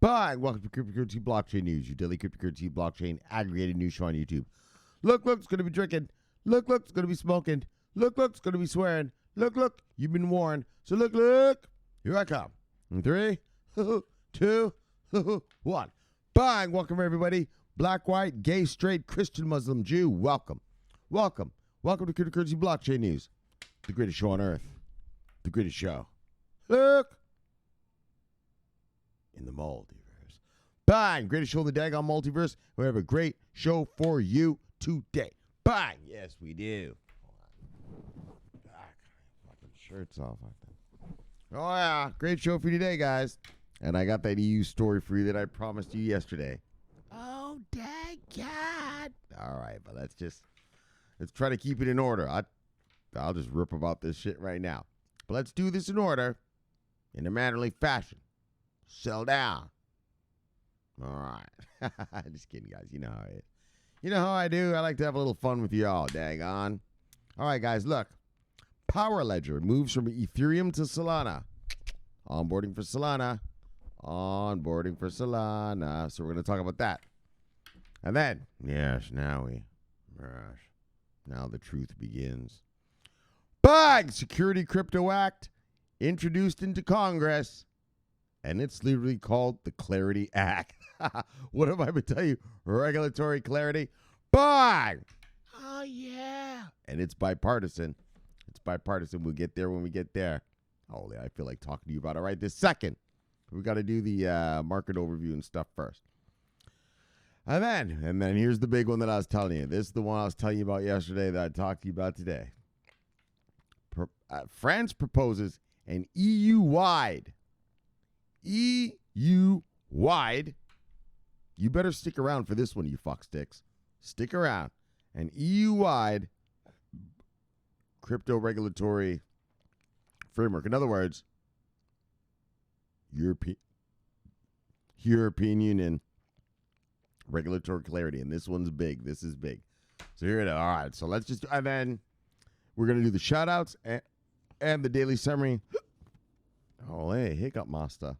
Bye. Welcome to Cryptocurrency Blockchain News, your daily cryptocurrency blockchain aggregated news show on YouTube. Look, it's going to be drinking. Look, it's going to be smoking. Look, it's going to be swearing. Look, you've been warned. So look, here I come. In 3, 2, 1. Bang. Welcome, everybody. Black, white, gay, straight, Christian, Muslim, Jew. Welcome to Cryptocurrency Blockchain News, the greatest show on earth, the greatest show. Look. In the multiverse. Bang! Greatest show in the daggone multiverse. We have a great show for you today. Bang! Yes, we do. Fucking shirts off. Oh, yeah. Great show for you today, guys. And I got that EU story for you that I promised you yesterday. Oh, God. All right, but let's try to keep it in order. I'll just rip about this shit right now. But let's do this in order, in a mannerly fashion. Settle down. All right. Just kidding, guys. You know how it is. You know how I do. I like to have a little fun with you all. Daggone. All right, guys, look. Power Ledger moves from Ethereum to Solana. Onboarding for Solana. So we're going to talk about that. And then, now the truth begins. Bang! Security Crypto Act introduced into Congress. And it's literally called the Clarity Act. What have I been telling you? Regulatory clarity. Bang! Oh, yeah. And it's bipartisan. We'll get there when we get there. Holy, I feel like talking to you about it right this second. We got to do the market overview and stuff first. And then here's the big one that I was telling you. This is the one I was telling you about yesterday that I talked to you about today. France proposes an EU-wide. EU-wide. You better stick around for this one, you fucksticks. Stick around. An EU-wide crypto regulatory framework. In other words, European Union regulatory clarity. And this one's big. This is big. So here it is. All right. So let's just, and then we're going to do the shout outs and the daily summary. Oh, hey, hiccup master.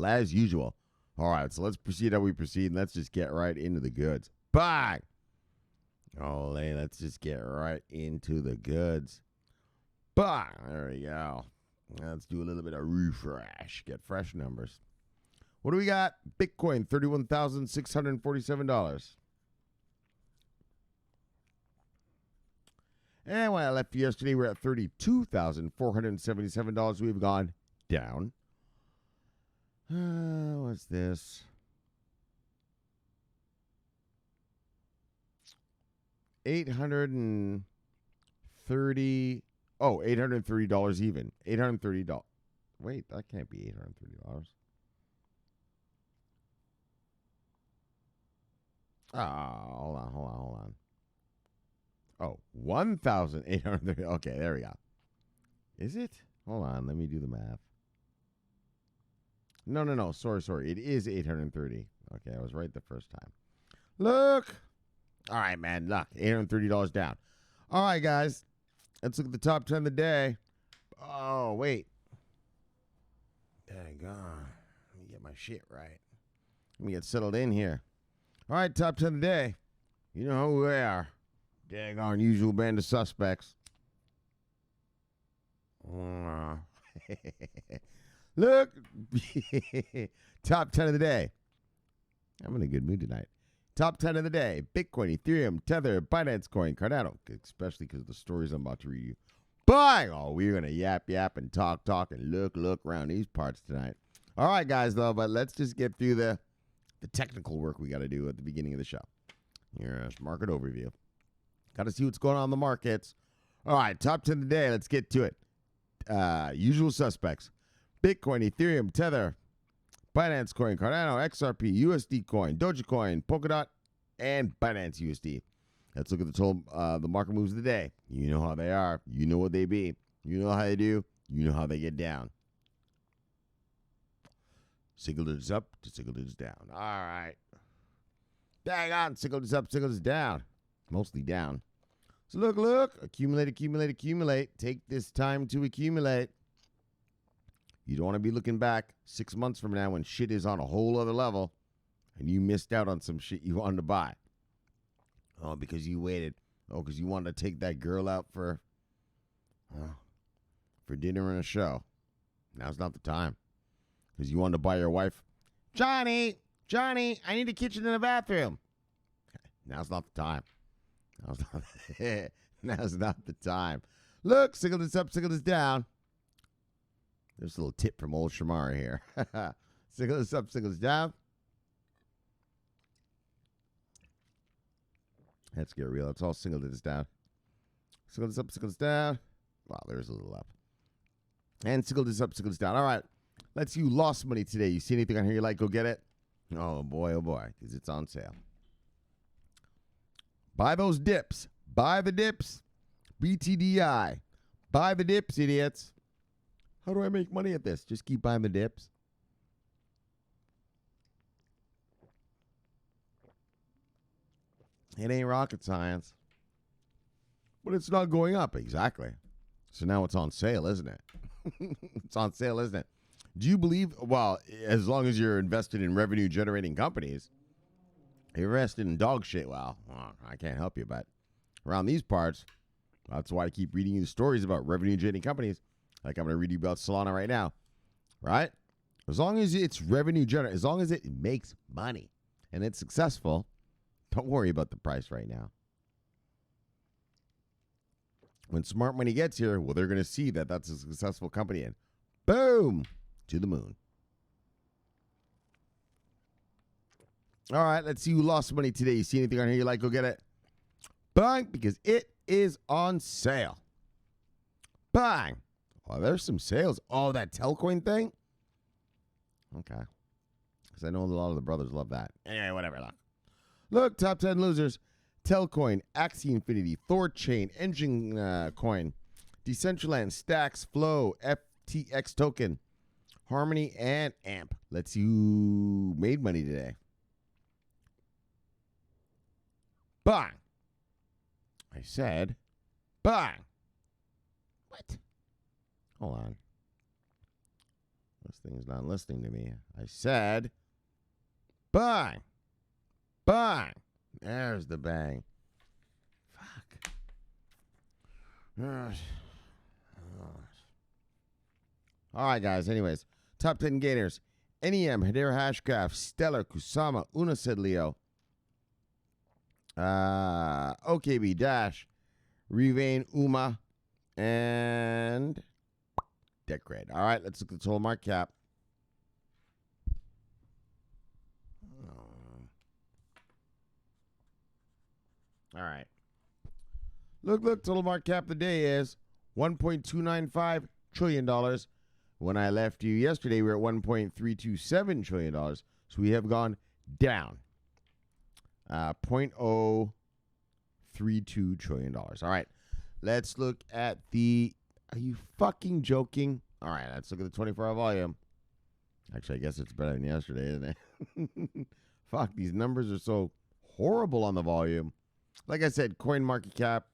As usual. All right, so let's proceed how we proceed, and let's just get right into the goods. Bang! Oh, hey, let's just get right into the goods. Bang! There we go. Let's do a little bit of refresh. Get fresh numbers. What do we got? Bitcoin, $31,647. And when I left yesterday, we're at $32,477. We've gone down. What's this? $830 even. $830. Wait, that can't be $830. Hold on. Oh, 1,830. Okay, there we go. Is it? Hold on, let me do the math. No. Sorry. It is 830. Okay, I was right the first time. Look. All right, man. Look, $830 down. All right, guys. Let's look at the top 10 of the day. Oh, wait. Dang on. Let me get my shit right. Let me get settled in here. All right, top 10 of the day. You know who they are. Dang on, usual band of suspects. Look, top 10 of the day. I'm in a good mood tonight. Top 10 of the day. Bitcoin, Ethereum, Tether, Binance Coin, Cardano, especially because of the stories I'm about to read you. Bang! Oh, we're going to yap and talk and look around these parts tonight. All right, guys, though, but let's just get through the technical work we got to do at the beginning of the show. Here's market overview. Got to see what's going on in the markets. All right, top 10 of the day. Let's get to it. Usual suspects. Bitcoin, Ethereum, Tether, Binance Coin, Cardano, XRP, USD Coin, Dogecoin, Polkadot, and Binance USD. Let's look at the market moves of the day. You know how they are. You know what they be. You know how they do. You know how they get down. Single digits up to single digits down. All right. Dang on. Single digits up, single digits down. Mostly down. So look. Accumulate. Take this time to accumulate. You don't want to be looking back 6 months from now when shit is on a whole other level and you missed out on some shit you wanted to buy. Oh, because you waited. Oh, because you wanted to take that girl out for dinner and a show. Now's not the time. Because you wanted to buy your wife, Johnny, I need a kitchen and a bathroom. Okay, now's not the time. Now's not the time. Look, sickle this up, sickle this down. There's a little tip from old Shomari here. Sickle this up, sickle this down. Let's get real. Let's all single this down. Sickle this up, sickle this down. Wow, there's a little up. And sickle this up, sickle this down. All right. Let's you lost money today. You see anything on here you like, go get it. Oh, boy, because it's on sale. Buy those dips. Buy the dips. BTDI. Buy the dips, idiots. How do I make money at this? Just keep buying the dips. It ain't rocket science. But it's not going up. Exactly. So now it's on sale, isn't it? It's on sale, isn't it? Do you believe, well, as long as you're invested in revenue-generating companies, you're invested in dog shit, well, I can't help you, but around these parts, that's why I keep reading you stories about revenue-generating companies, like I'm going to read you about Solana right now, right? As long as it's revenue-generating, as long as it makes money and it's successful, don't worry about the price right now. When smart money gets here, well, they're going to see that that's a successful company, and boom, to the moon. All right, let's see who lost money today. You see anything on here you like, go get it. Bang, because it is on sale. Bang. Oh, there's some sales. Oh, that Telcoin thing? Okay. Because I know a lot of the brothers love that. Anyway, whatever. Look, top 10 losers. Telcoin, Axie Infinity, Thorchain, Engine Coin, Decentraland, Stacks, Flow, FTX Token, Harmony, and AMP. Let's see who made money today. Bang. I said, bang. What? Hold on. This thing's not listening to me. I said, bang. Bang. There's the bang. Fuck. All right, guys. Anyways, top 10 gainers. NEM, Hedera Hashgraph, Stellar, Kusama, Unacid Leo, OKB Dash, Revain, Uma, and Decred. All right, let's look at the total market cap. All right. Look, total market cap of the day is $1.295 trillion. When I left you yesterday, we were at $1.327 trillion. So we have gone down $0.032 trillion. All right. Let's look at the... Are you fucking joking? All right, let's look at the 24-hour volume. Actually, I guess it's better than yesterday, isn't it? Fuck, these numbers are so horrible on the volume. Like I said, coin market cap,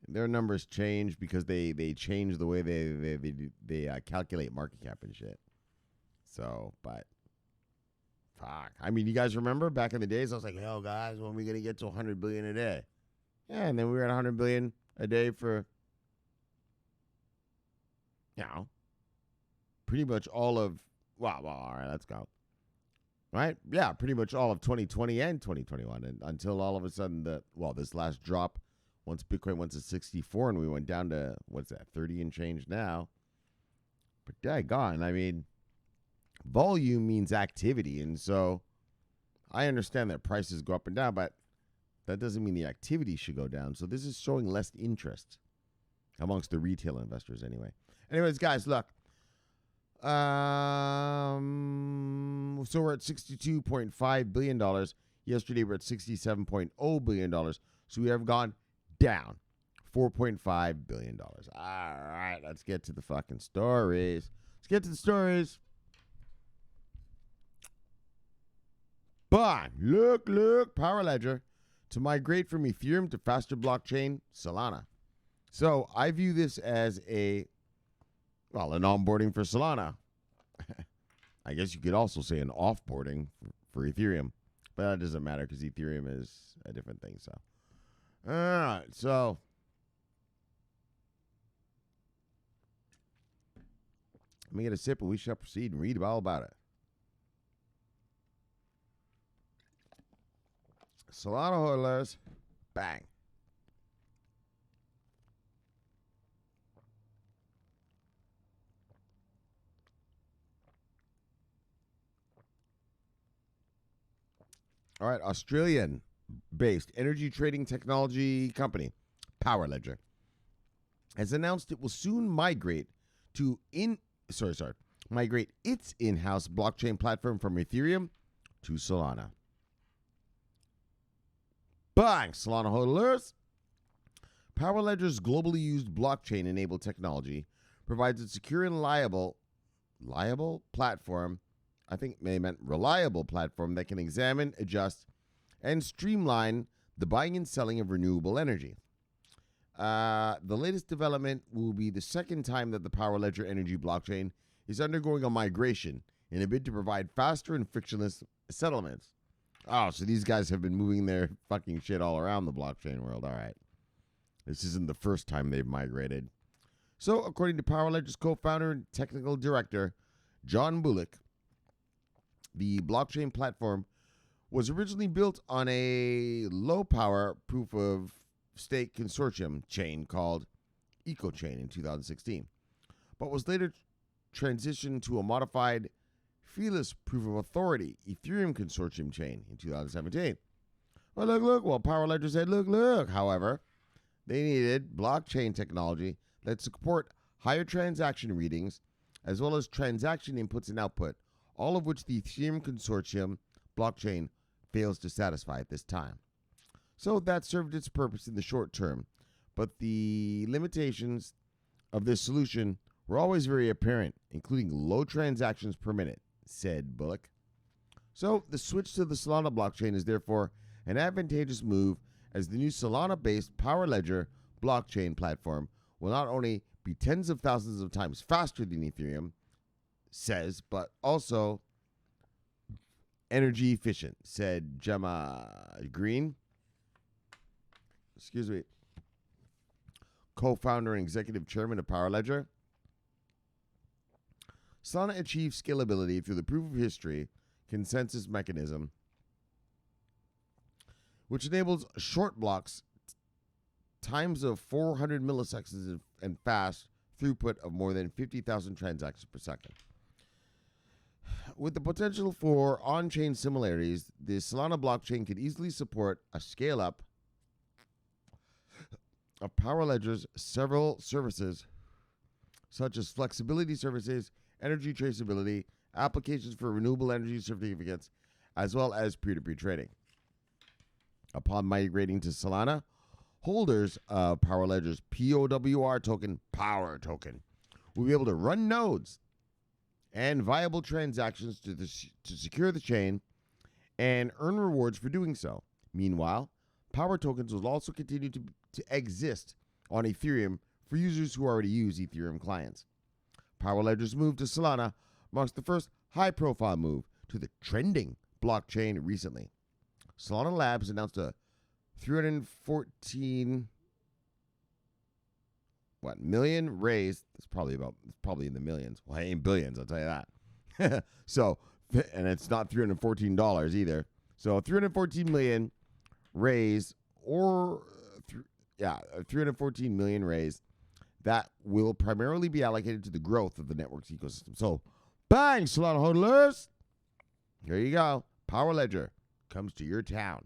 their numbers change because they change the way they calculate market cap and shit. So, but fuck. I mean, you guys remember back in the days, I was like, yo, guys, when are we going to get to 100 billion a day? Yeah, and then we were at 100 billion a day for, you know, pretty much all of, well, all right, let's go. Right? Yeah, pretty much all of 2020 and 2021. And until all of a sudden, this last drop, once Bitcoin went to 64 and we went down to, what's that, 30 and change now. But daggone, I mean, volume means activity. And so I understand that prices go up and down, but that doesn't mean the activity should go down. So this is showing less interest amongst the retail investors anyway. Anyways, guys, look. So we're at $62.5 billion. Yesterday we're at $67.0 billion. So we have gone down $4.5 billion. All right, let's get to the fucking stories. Let's get to the stories. Bang! Look, Power Ledger. To migrate from Ethereum to faster blockchain, Solana. So I view this as Well, an onboarding for Solana. I guess you could also say an offboarding for Ethereum. But that doesn't matter because Ethereum is a different thing. So, all right. So, let me get a sip and we shall proceed and read all about it. Solana hodlers, bang. All right, Australian-based energy trading technology company, PowerLedger, has announced it will soon migrate its in-house blockchain platform from Ethereum to Solana. Bang, Solana hodlers! PowerLedger's globally used blockchain-enabled technology provides a secure and reliable platform. I think they meant reliable platform that can examine, adjust, and streamline the buying and selling of renewable energy. The latest development will be the second time that the PowerLedger energy blockchain is undergoing a migration in a bid to provide faster and frictionless settlements. Oh, so these guys have been moving their fucking shit all around the blockchain world. All right. This isn't the first time they've migrated. So, according to PowerLedger's co-founder and technical director, John Bullock, the blockchain platform was originally built on a low-power proof-of-stake consortium chain called EcoChain in 2016, but was later transitioned to a modified feeless proof-of-authority Ethereum consortium chain in 2017. Well, look. Well, PowerLedger said, look. However, they needed blockchain technology that support higher transaction readings as well as transaction inputs and output, all of which the Ethereum consortium blockchain fails to satisfy at this time. So that served its purpose in the short term, but the limitations of this solution were always very apparent, including low transactions per minute, said Bullock. So the switch to the Solana blockchain is therefore an advantageous move, as the new Solana-based PowerLedger blockchain platform will not only be tens of thousands of times faster than Ethereum says, but also energy efficient, said Gemma Green, co-founder and executive chairman of PowerLedger. Solana achieves scalability through the proof of history consensus mechanism, which enables short blocks, times of 400 milliseconds, and fast throughput of more than 50,000 transactions per second. With the potential for on-chain similarities, the Solana blockchain could easily support a scale-up of PowerLedger's several services, such as flexibility services, energy traceability, applications for renewable energy certificates, as well as peer-to-peer trading. Upon migrating to Solana, holders of PowerLedger's POWR token, Power token, will be able to run nodes and viable transactions to secure the chain and earn rewards for doing so. Meanwhile, Power tokens will also continue to exist on Ethereum for users who already use Ethereum clients. PowerLedger's move to Solana marks the first high-profile move to the trending blockchain recently. Solana Labs announced a 314 million raised. It's probably in the millions. Well, it ain't billions, I'll tell you that. So, and it's not $314 either. So 314 million raised, or 314 million raised, that will primarily be allocated to the growth of the network's ecosystem. So, bang, Solana hodlers! Here you go. PowerLedger comes to your town.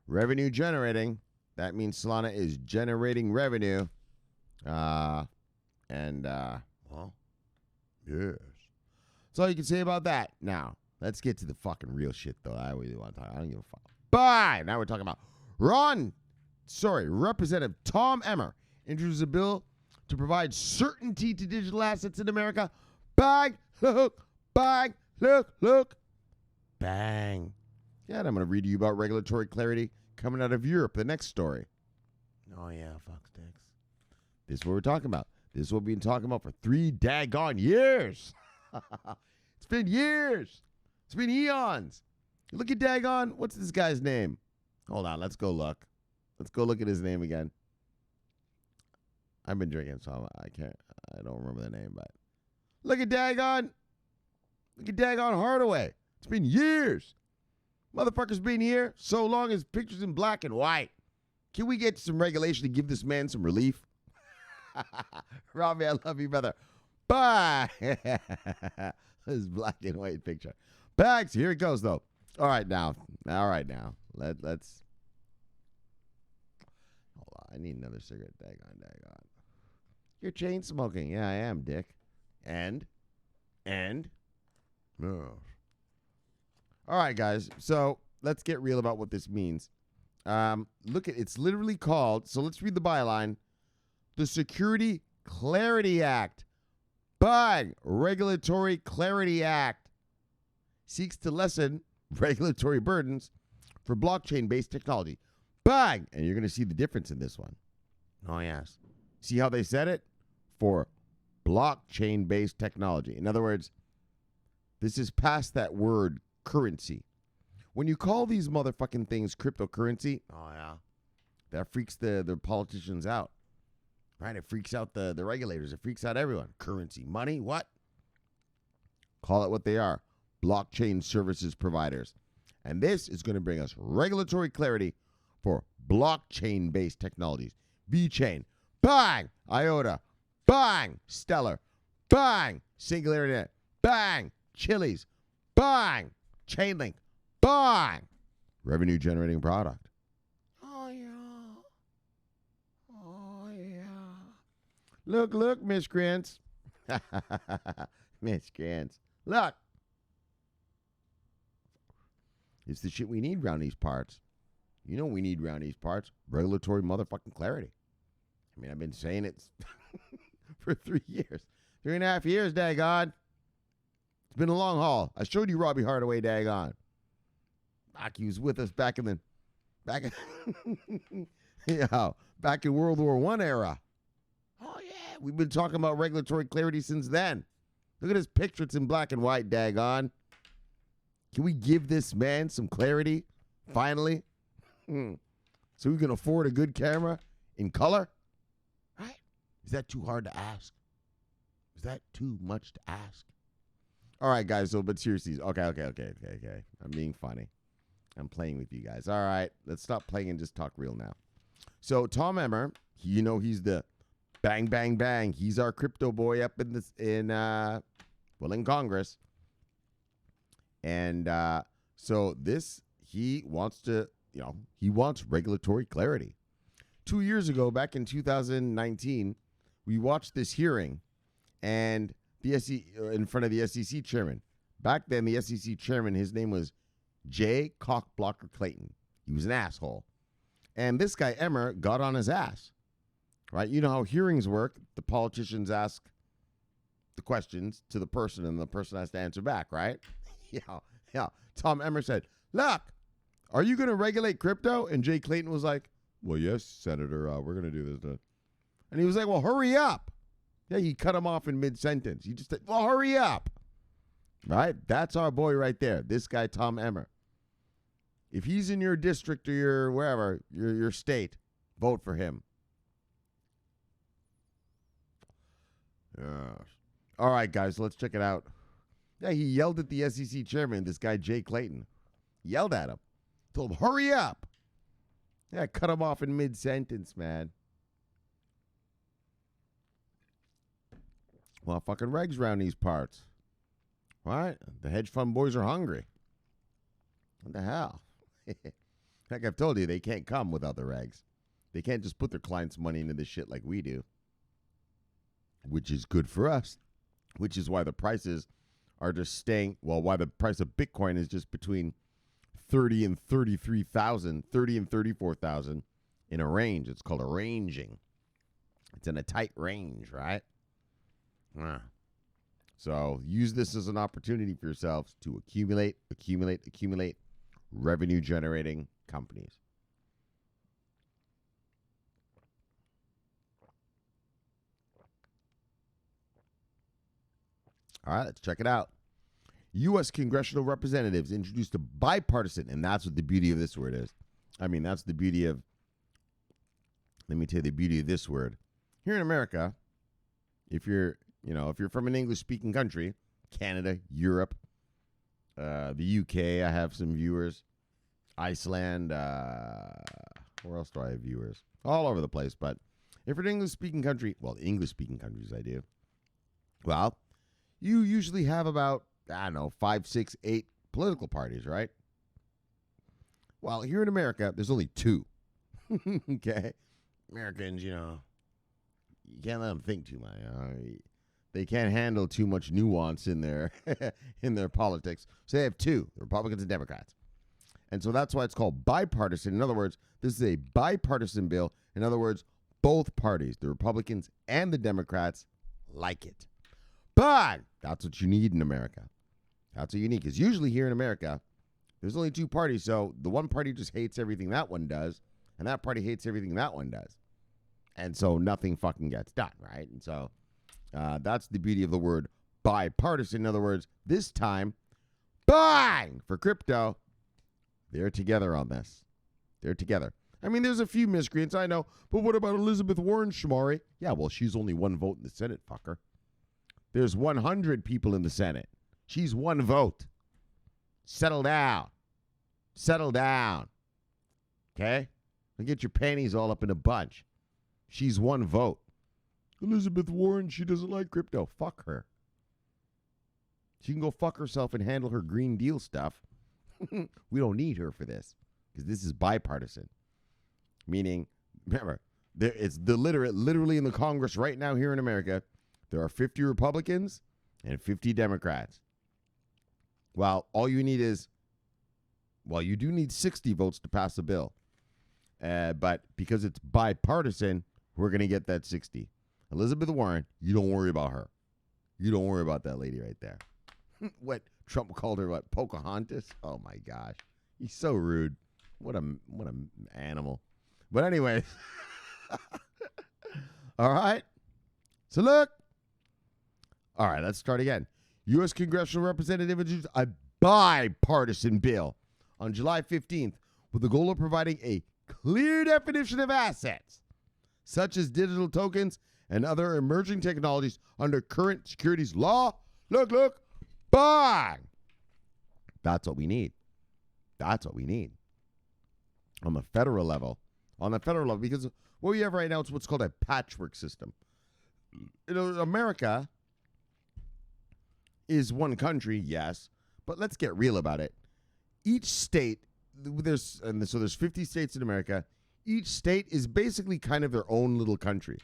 Revenue generating. That means Solana is generating revenue. Well, yes. That's all you can say about that. Now, let's get to the fucking real shit, though. I really want to talk. I don't give a fuck. Bye! Now we're talking about Representative Tom Emmer introduced a bill to provide certainty to digital assets in America. Bang! Look! Bang! Look! Bang! Yeah, and I'm going to read to you about regulatory clarity coming out of Europe. The next story. Oh, yeah, fuck sticks. This is what we're talking about. This is what we've been talking about for 3 daggone years. It's been years. It's been eons. Look at daggone. What's this guy's name? Hold on. Let's go look. Let's go look at his name again. I've been drinking, so I don't remember the name, but look at daggone. Look at daggone Hardaway. It's been years. Motherfucker's been here so long as pictures in black and white. Can we get some regulation to give this man some relief? Robbie, I love you, brother. Bye. This black and white picture. Bags, here it goes, though. All right, now. Let's. Hold on. I need another cigarette. Daggone. You're chain smoking. Yeah, I am, Dick. And? Ugh. All right, guys. So let's get real about what this means. Look at it's literally called. So let's read the byline. The Security Clarity Act. Bang! Regulatory Clarity Act seeks to lessen regulatory burdens for blockchain-based technology. Bang! And you're going to see the difference in this one. Oh, yes. See how they said it? For blockchain-based technology. In other words, this is past that word currency. When you call these motherfucking things cryptocurrency, oh, yeah, that freaks the politicians out. Right? It freaks out the regulators. It freaks out everyone. Currency. Money? What? Call it what they are. Blockchain services providers. And this is going to bring us regulatory clarity for blockchain-based technologies. VeChain. Bang! IOTA. Bang! Stellar. Bang! Singularity Net. Bang! Chiliz. Bang! Chainlink. Bang! Revenue-generating product. Oh, yeah. Look, miscreants. Miscreants. Look. It's the shit we need around these parts. You know what we need around these parts? Regulatory motherfucking clarity. I mean, I've been saying it for 3 years. 3.5 years, daggone. It's been a long haul. I showed you Robbie Hardaway, daggone. He was with us back in World War I era. Oh, yeah. We've been talking about regulatory clarity since then. Look at his picture. It's in black and white, daggone. Can we give this man some clarity, finally? So we can afford a good camera in color? Right? Is that too hard to ask? Is that too much to ask? All right, guys. So, but seriously. Okay. I'm being funny. I'm playing with you guys. All right. Let's stop playing and just talk real now. So, Tom Emmer, he's the bang, bang, bang. He's our crypto boy up in Congress. And so he wants regulatory clarity. 2 years ago, back in 2019, we watched this hearing and the in front of the SEC chairman. Back then, the SEC chairman, his name was Jay Cockblocker Clayton. He was an asshole. And this guy, Emmer, got on his ass. Right? You know how hearings work. The politicians ask the questions to the person, and the person has to answer back, right? Yeah. Tom Emmer said, look, are you going to regulate crypto? And Jay Clayton was like, well, yes, Senator, we're going to do this. And he was like, well, hurry up. Yeah, he cut him off in mid-sentence. He just said, well, hurry up. Right? That's our boy right there. This guy, Tom Emmer. If he's in your district or your wherever, your state, vote for him. All right, guys, let's check it out. Yeah, he yelled at the SEC chairman, this guy Jay Clayton. Yelled at him. Told him, hurry up. Yeah, cut him off in mid-sentence, man. Well, fucking regs around these parts. Right? The hedge fund boys are hungry. What the hell? Like I've told you, they can't come without the regs. They can't just put their clients' money into this shit like we do. Which is good for us. Which is why the prices are just staying, why the price of Bitcoin is just between 30 and 33,000, 30 and 34,000 in a range. It's called a ranging. It's in a tight range, right? So use this as an opportunity for yourselves to accumulate revenue-generating companies. All right, let's check it out. U.S. congressional representatives introduced a bipartisan, and that's what the beauty of this word is. I mean, that's the beauty of, let me tell you the beauty of this word. Here in America, if you're from an English-speaking country, Canada, Europe, the UK, I have some viewers, Iceland, where else do I have viewers? All over the place, but if you're an English-speaking country, well, English-speaking countries I do, well, you usually have about, 5, 6, 8 political parties, right? Well, here in America, there's only 2. Okay? Americans, you can't let them think too much. They can't handle too much nuance in their in their politics. So they have 2, the Republicans and Democrats. And so that's why it's called bipartisan. In other words, this is a bipartisan bill. In other words, both parties, the Republicans and the Democrats, like it. But that's what you need in America. That's what you need. Because usually here in America, there's only 2 parties. So the one party just hates everything that one does, and that party hates everything that one does. And so nothing fucking gets done, right? And so that's the beauty of the word bipartisan. In other words, this time, bang, for crypto, they're together on this. They're together. I mean, there's a few miscreants, I know. But what about Elizabeth Warren, Shomari? Yeah, well, she's only 1 vote in the Senate, fucker. There's 100 people in the Senate. She's 1 vote. Settle down. Settle down. Okay? Don't get your panties all up in a bunch. She's 1 vote. Elizabeth Warren, she doesn't like crypto. Fuck her. She can go fuck herself and handle her Green Deal stuff. We don't need her for this because this is bipartisan. Meaning, remember, it's literally in the Congress right now here in America, there are 50 Republicans and 50 Democrats. Well, all you need is, you do need 60 votes to pass a bill. But because it's bipartisan, we're going to get that 60. Elizabeth Warren, you don't worry about her. You don't worry about that lady right there. What Trump called her, Pocahontas? Oh my gosh, he's so rude. What a animal. But anyway, all right. So look. All right, let's start again. U.S. congressional representative introduced a bipartisan bill on July 15th with the goal of providing a clear definition of assets, such as digital tokens and other emerging technologies under current securities law. Look, bang! That's what we need. That's what we need. On the federal level. Because what we have right now is what's called a patchwork system. America is 1 country, yes, but let's get real about it. Each state, there's 50 states in America. Each state is basically kind of their own little country.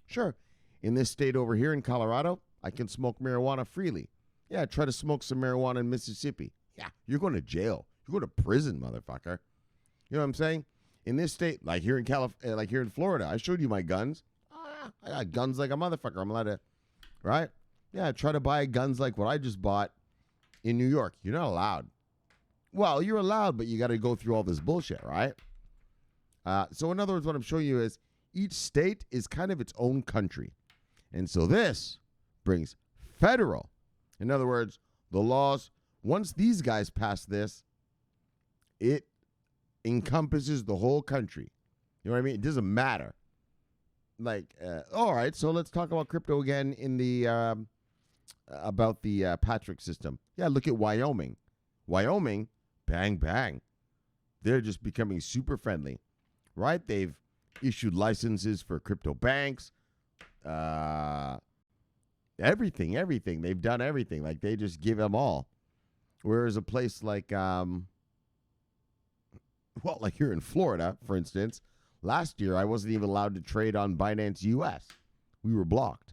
Sure, in this state over here in Colorado, I can smoke marijuana freely. Yeah, try to smoke some marijuana in Mississippi. Yeah, you're going to jail. You're going to prison, motherfucker. You know what I'm saying? In this state, like here in like here in Florida, I showed you my guns. I got guns like a motherfucker. I'm allowed to, right? Yeah, try to buy guns like what I just bought in New York. You're not allowed. Well, you're allowed, but you got to go through all this bullshit, right? So in other words, what I'm showing you is each state is kind of its own country. And so this brings federal. In other words, the laws, once these guys pass this, it encompasses the whole country. You know what I mean? It doesn't matter. All right, so let's talk about crypto again in the about the Patrick system. Yeah, look at Wyoming. Wyoming, bang, bang. They're just becoming super friendly, right? They've issued licenses for crypto banks, everything. They've done everything. Like, they just give them all. Whereas a place like, like here in Florida, for instance, last year I wasn't even allowed to trade on Binance US. We were blocked.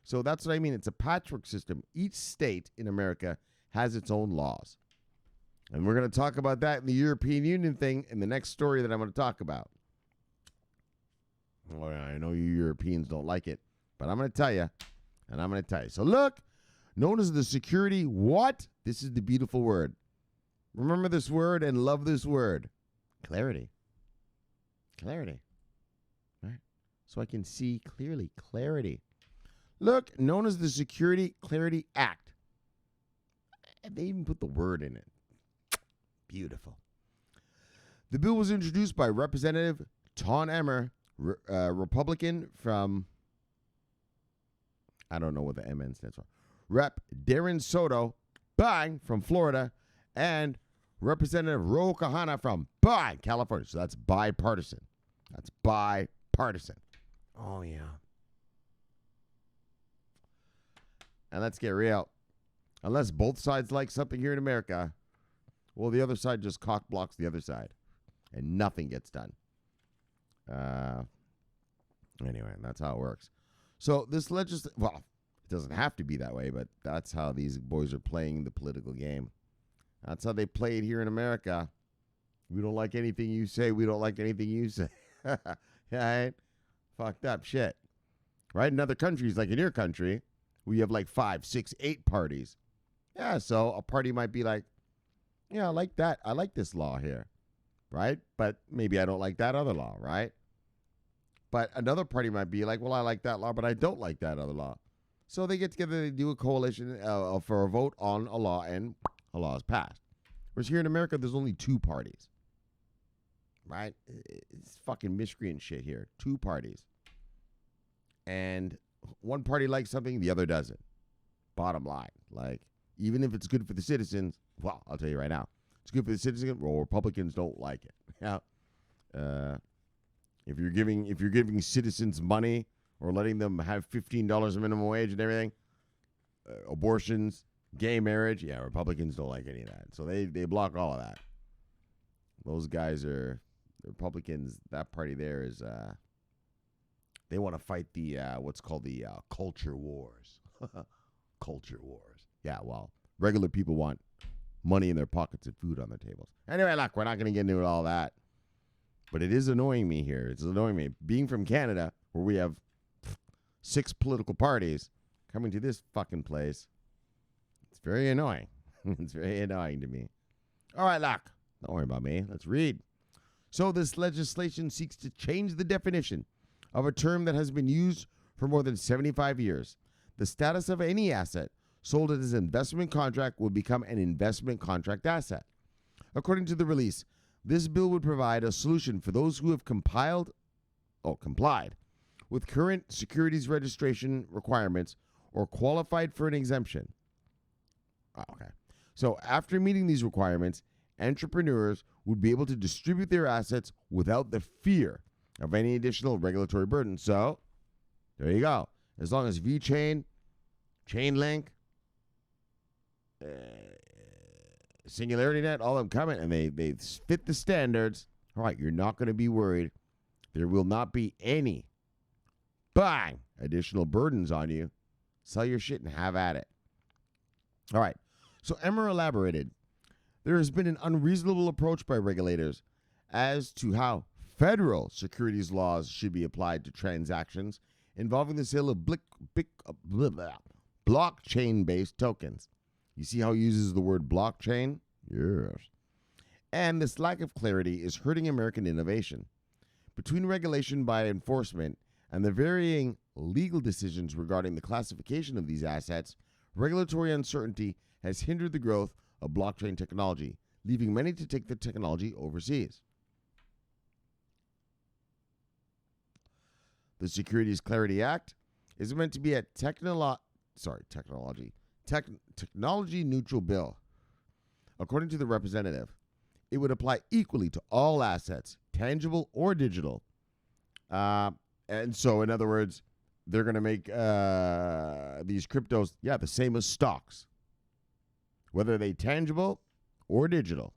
So that's what I mean. It's a patchwork system. Each state in America has its own laws. And we're going to talk about that in the European Union thing in the next story that I'm going to talk about. Well, I know you Europeans don't like it, but I'm going to tell you, and I'm going to tell you. So look, known as the security what? This is the beautiful word. Remember this word and love this word. Clarity. Clarity. All right? So I can see clearly. Clarity. Look, known as the Security Clarity Act. They even put the word in it. Beautiful. The bill was introduced by Representative Ton Emmer, Republican from, I don't know what the MN stands for, Rep. Darren Soto, bang, from Florida, and Representative Ro Kahana from bang, California. So that's bipartisan. That's bipartisan. Oh, yeah. And let's get real. Unless both sides like something here in America, well, the other side just cock blocks the other side. And nothing gets done. Anyway, that's how it works. So this well, it doesn't have to be that way, but that's how these boys are playing the political game. That's how they play it here in America. We don't like anything you say. We don't like anything you say. Right? Fucked up shit. Right? In other countries, like in your country, we have like 5, 6, 8 parties. Yeah, so a party might be like, yeah, I like that. I like this law here. Right? But maybe I don't like that other law, right? But another party might be like, well, I like that law, but I don't like that other law. So they get together, they do a coalition for a vote on a law, and a law is passed. Whereas here in America, there's only 2 parties. Right? It's fucking miscreant shit here. 2 parties. And one party likes something, the other doesn't. Bottom line. Like, even if it's good for the citizens, well, I'll tell you right now, it's good for the citizens, well, Republicans don't like it. Yeah. If you're giving citizens money or letting them have $15 minimum wage and everything, abortions, gay marriage, yeah, Republicans don't like any of that. So they block all of that. Those guys are the Republicans. That party there is they want to fight the what's called the culture wars. Culture wars. Yeah, well, regular people want money in their pockets and food on their tables. Anyway, look, we're not going to get into all that. But it is annoying me here. It's annoying me. Being from Canada, where we have 6 political parties, coming to this fucking place, it's very annoying. It's very annoying to me. All right, look. Don't worry about me. Let's read. So this legislation seeks to change the definition of a term that has been used for more than 75 years. The status of any asset sold as an investment contract will become an investment contract asset. According to the release, this bill would provide a solution for those who have complied with current securities registration requirements or qualified for an exemption. Okay. So after meeting these requirements, entrepreneurs would be able to distribute their assets without the fear of any additional regulatory burden. So there you go. As long as VeChain, Chainlink, SingularityNet, all of them coming, and they fit the standards. All right, you're not going to be worried. There will not be any, bang, additional burdens on you. Sell your shit and have at it. All right, so Emmer elaborated. There has been an unreasonable approach by regulators as to how federal securities laws should be applied to transactions involving the sale of blockchain-based tokens. You see how he uses the word blockchain? Yes. And this lack of clarity is hurting American innovation. Between regulation by enforcement and the varying legal decisions regarding the classification of these assets, regulatory uncertainty has hindered the growth of blockchain technology, leaving many to take the technology overseas. The Securities Clarity Act is meant to be a technology-neutral bill. According to the representative, it would apply equally to all assets, tangible or digital. And so, in other words, they're going to make these cryptos, the same as stocks, whether they tangible or digital.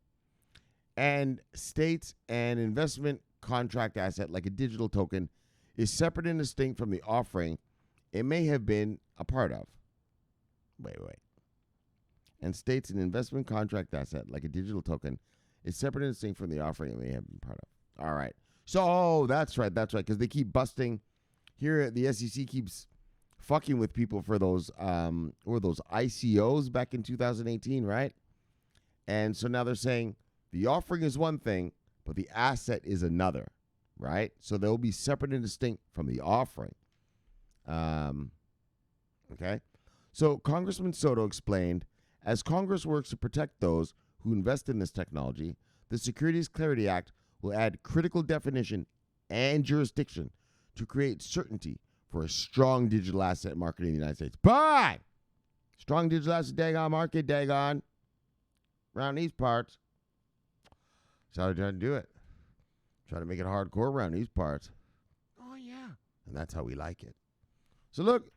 And states an investment contract asset like a digital token is separate and distinct from the offering it may have been a part of. Wait. And states an investment contract asset like a digital token is separate and distinct from the offering it may have been part of. All right. So, that's right, because they keep busting. Here, the SEC keeps fucking with people for those ICOs back in 2018, right? And so now they're saying the offering is one thing, but the asset is another, right? So they'll be separate and distinct from the offering. Okay? So Congressman Soto explained, as Congress works to protect those who invest in this technology, the Securities Clarity Act will add critical definition and jurisdiction to create certainty for a strong digital asset market in the United States. Bye! Strong digital asset daggone market, daggone. Around these parts. That's how they're trying to do it. Try to make it hardcore around these parts. Oh, yeah. And that's how we like it. So look,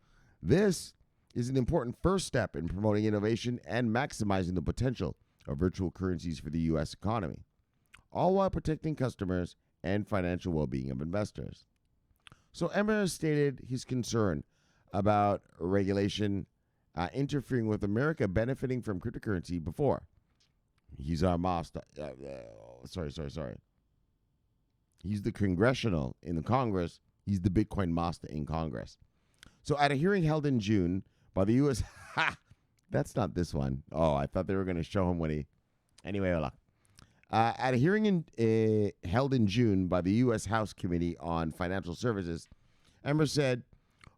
this is an important first step in promoting innovation and maximizing the potential of virtual currencies for the U.S. economy, all while protecting customers and financial well-being of investors. So Emmer stated his concern about regulation interfering with America benefiting from cryptocurrency before. He's our master. Sorry. He's the congressional in the Congress. He's the Bitcoin master in Congress. So at a hearing held in June by the U.S. That's not this one. Oh, I thought they were going to show him when he. Anyway, hola. At a hearing held in June by the U.S. House Committee on Financial Services, Emmer said,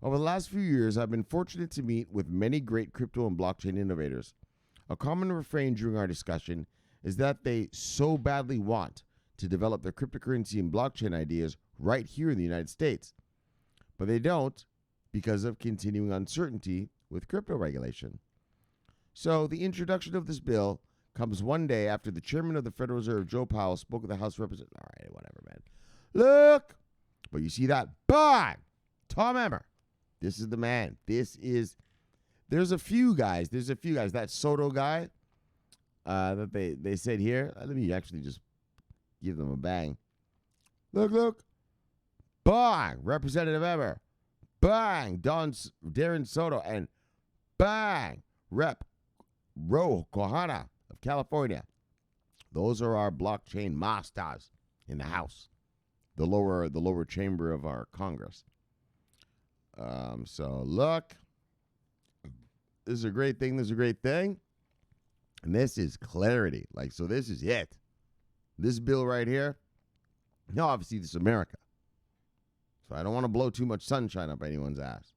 over the last few years, I've been fortunate to meet with many great crypto and blockchain innovators. A common refrain during our discussion is that they so badly want to develop their cryptocurrency and blockchain ideas right here in the United States. But they don't because of continuing uncertainty with crypto regulation. So the introduction of this bill comes one day after the chairman of the Federal Reserve, Joe Powell, spoke with the House of Representatives. All right, whatever, man. Look! But you see that? Bang! Tom Emmer. This is the man. There's a few guys. That Soto guy that they said here. Let me actually just give them a bang. Look. Bang! Representative Emmer. Bang! Darren Soto. And bang! Rep. Ro Kohana of California. Those are our blockchain masters in the House, the lower chamber of our Congress. So look, this is a great thing. And this is clarity. So this is it. This bill right here. Now, obviously, this is America. So I don't want to blow too much sunshine up anyone's ass.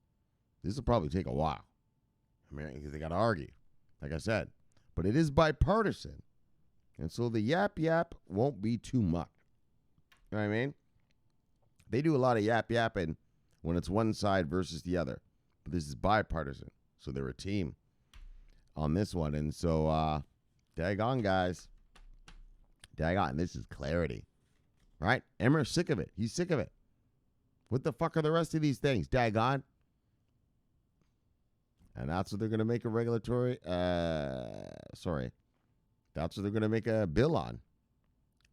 This will probably take a while. Because they got to argue, like I said. But it is bipartisan. And so the yap won't be too much. You know what I mean? They do a lot of yapping when it's one side versus the other. But this is bipartisan. So they're a team on this one. And so, daggone, guys. Daggone. This is clarity. Right? Emmer's sick of it. He's sick of it. What the fuck are the rest of these things? Daggone. And that's what they're going to make a regulatory, that's what they're going to make a bill on.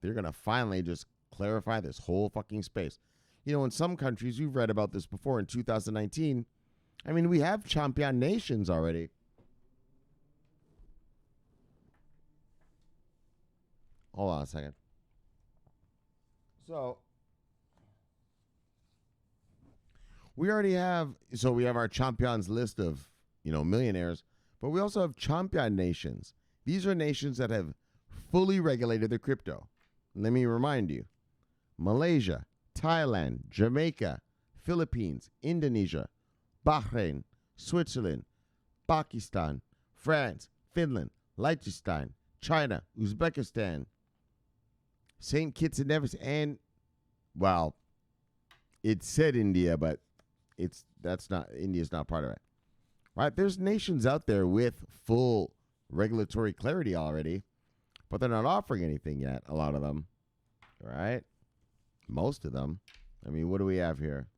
They're going to finally just clarify this whole fucking space. You know, in some countries, we've read about this before in 2019. I mean, we have champion nations already. Hold on a second. So, we have our champions list of, millionaires, but we also have champion nations. These are nations that have fully regulated their crypto. Let me remind you, Malaysia, Thailand, Jamaica, Philippines, Indonesia, Bahrain, Switzerland, Pakistan, France, Finland, Liechtenstein, China, Uzbekistan, St. Kitts and Nevis, and, well, it said India, but India's not part of it. Right? There's nations out there with full regulatory clarity already, but they're not offering anything yet, a lot of them. Right? Most of them. I mean, what do we have here?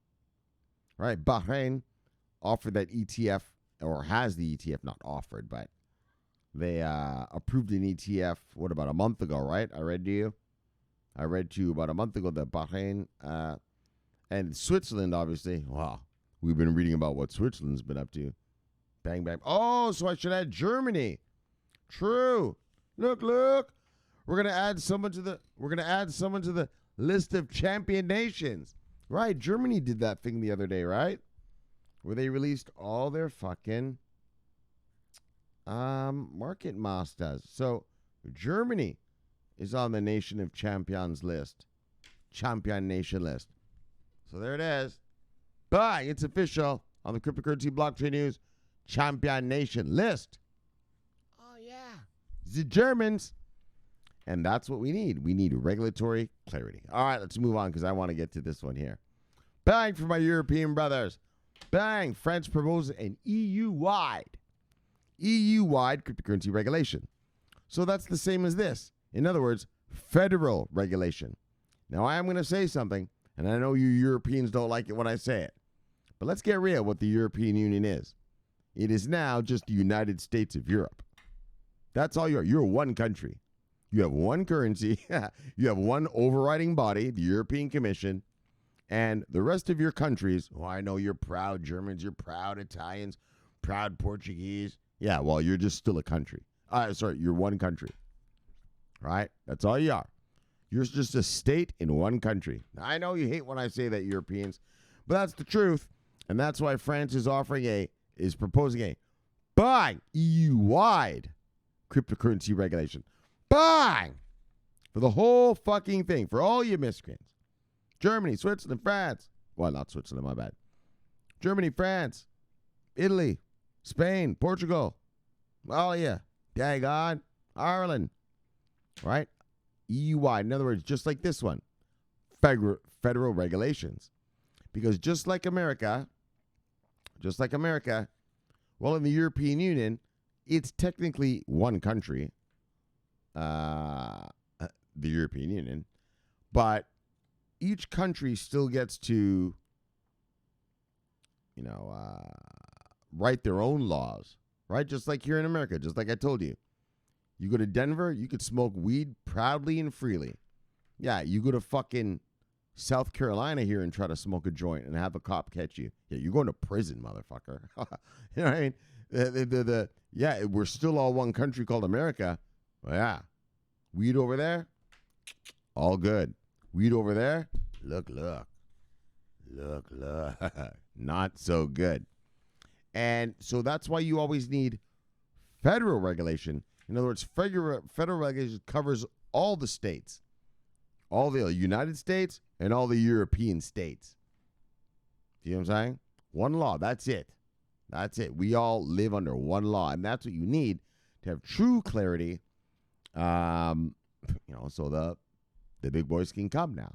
Right? Bahrain offered that ETF, or has the ETF, not offered, but they approved an ETF, about a month ago, right? I read to you about a month ago that Bahrain, and Switzerland, obviously. Wow. We've been reading about what Switzerland's been up to. Bang, bang. Oh, so I should add Germany. True. Look. We're gonna add someone to the list of champion nations. Right. Germany did that thing the other day, right? Where they released all their fucking market masters. So Germany is on the nation of champions list. Champion nation list. So there it is. Bye. It's official on the cryptocurrency blockchain news. champion nation list. Oh, yeah. The Germans. And that's what we need. We need regulatory clarity. All right, let's move on because I want to get to this one here. Bang for my European brothers. Bang. France proposes an EU-wide cryptocurrency regulation. So that's the same as this. In other words, federal regulation. Now, I am going to say something, and I know you Europeans don't like it when I say it. But let's get real what the European Union is. It is now just the United States of Europe. That's all you are. You're one country. You have one currency. You have one overriding body, the European Commission. And the rest of your countries, I know you're proud Germans, you're proud Italians, proud Portuguese. Yeah, well, you're just still a country. You're one country. Right? That's all you are. You're just a state in one country. Now, I know you hate when I say that, Europeans, but that's the truth. And that's why France is proposing a bang EU-wide cryptocurrency regulation. Bang! For the whole fucking thing. For all you miscreants. Germany, Switzerland, France. Well, not Switzerland, my bad. Germany, France, Italy, Spain, Portugal. Oh, yeah. Daggone. Ireland. Right? EU-wide. In other words, just like this one. Federal regulations. Because just like America, well, in the European Union, it's technically one country, the European Union, but each country still gets to, write their own laws, right? Just like here in America, just like I told you. You go to Denver, you could smoke weed proudly and freely. Yeah, you go to fucking South Carolina here and try to smoke a joint and have a cop catch you. Yeah, you're going to prison, motherfucker. You know what I mean? We're still all one country called America. Well, yeah. Weed over there, all good. Weed over there, look. Not so good. And so that's why you always need federal regulation. In other words, federal regulation covers all the states. All the United States and all the European states. See what I'm saying? One law. That's it. We all live under one law. And that's what you need to have true clarity. So the big boys can come now.